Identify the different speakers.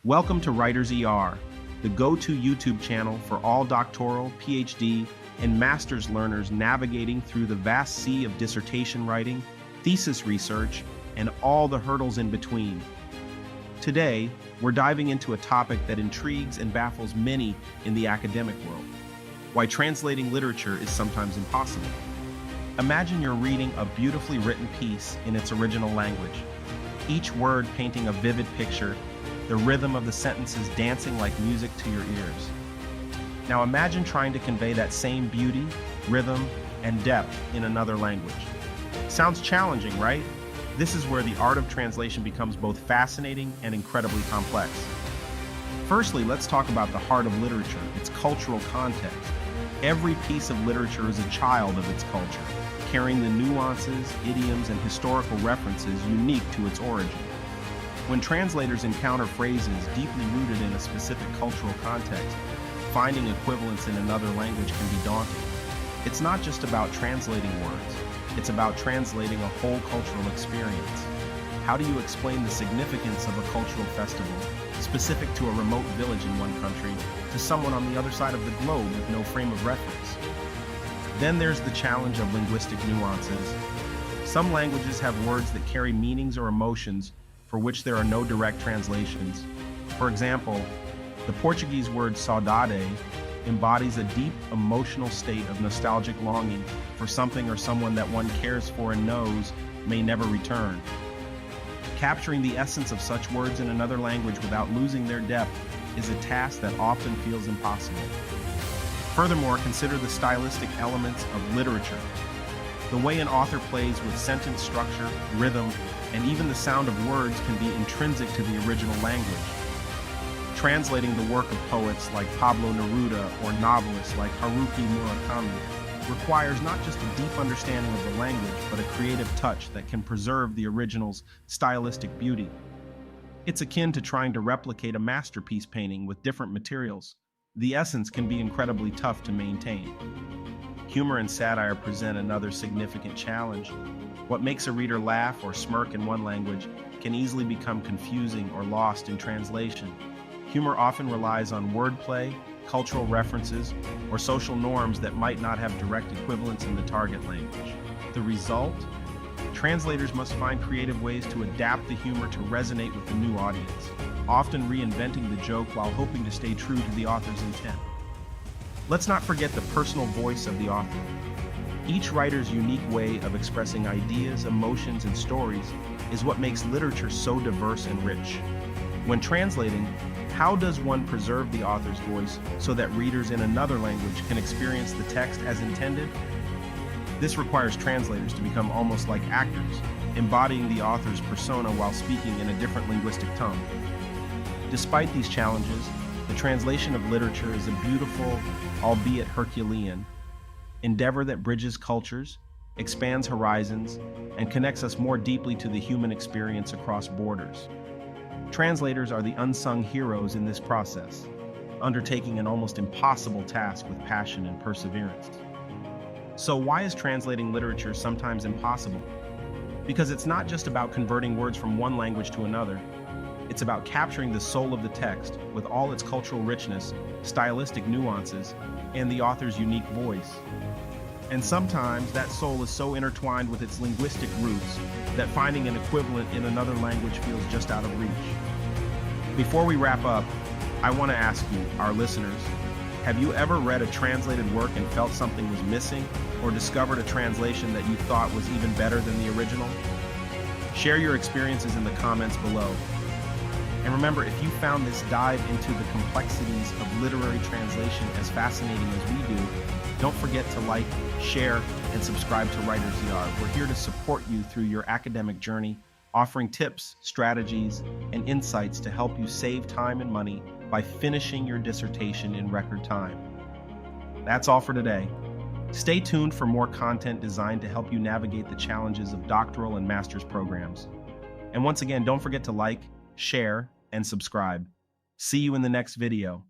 Speaker 1: Welcome to WritersER, the go-to YouTube channel for all doctoral, PhD, and master's learners navigating through the vast sea of dissertation writing, thesis research, and all the hurdles in between. Today, we're diving into a topic that intrigues and baffles many in the academic world: why translating literature is sometimes impossible. Imagine you're reading a beautifully written piece in its original language, each word painting a vivid picture, the rhythm of the sentences dancing like music to your ears. Now imagine trying to convey that same beauty, rhythm, and depth in another language. Sounds challenging, right? This is where the art of translation becomes both fascinating and incredibly complex. Firstly, let's talk about the heart of literature, its cultural context. Every piece of literature is a child of its culture, carrying the nuances, idioms, and historical references unique to its origin. When translators encounter phrases deeply rooted in a specific cultural context, finding equivalents in another language can be daunting. It's not just about translating words, it's about translating a whole cultural experience. How do you explain the significance of a cultural festival, specific to a remote village in one country, to someone on the other side of the globe with no frame of reference? Then there's the challenge of linguistic nuances. Some languages have words that carry meanings or emotions for which there are no direct translations. For example, the Portuguese word saudade embodies a deep emotional state of nostalgic longing for something or someone that one cares for and knows may never return. Capturing the essence of such words in another language without losing their depth is a task that often feels impossible. Furthermore, consider the stylistic elements of literature. The way an author plays with sentence structure, rhythm, and even the sound of words can be intrinsic to the original language. Translating the work of poets like Pablo Neruda or novelists like Haruki Murakami requires not just a deep understanding of the language, but a creative touch that can preserve the original's stylistic beauty. It's akin to trying to replicate a masterpiece painting with different materials. The essence can be incredibly tough to maintain. Humor and satire present another significant challenge. What makes a reader laugh or smirk in one language can easily become confusing or lost in translation. Humor often relies on wordplay, cultural references, or social norms that might not have direct equivalents in the target language. The result? Translators must find creative ways to adapt the humor to resonate with the new audience, often reinventing the joke while hoping to stay true to the author's intent. Let's not forget the personal voice of the author. Each writer's unique way of expressing ideas, emotions, and stories is what makes literature so diverse and rich. When translating, how does one preserve the author's voice so that readers in another language can experience the text as intended? This requires translators to become almost like actors, embodying the author's persona while speaking in a different linguistic tongue. Despite these challenges, the translation of literature is a beautiful, albeit Herculean, endeavor that bridges cultures, expands horizons, and connects us more deeply to the human experience across borders. Translators are the unsung heroes in this process, undertaking an almost impossible task with passion and perseverance. So why is translating literature sometimes impossible? Because it's not just about converting words from one language to another. It's about capturing the soul of the text with all its cultural richness, stylistic nuances, and the author's unique voice. And sometimes that soul is so intertwined with its linguistic roots that finding an equivalent in another language feels just out of reach. Before we wrap up, I want to ask you, our listeners, have you ever read a translated work and felt something was missing, or discovered a translation that you thought was even better than the original? Share your experiences in the comments below. And remember, if you found this dive into the complexities of literary translation as fascinating as we do, don't forget to like, share, and subscribe to WritersER. We're here to support you through your academic journey, offering tips, strategies, and insights to help you save time and money by finishing your dissertation in record time. That's all for today. Stay tuned for more content designed to help you navigate the challenges of doctoral and master's programs. And once again, don't forget to like, share, and subscribe. See you in the next video.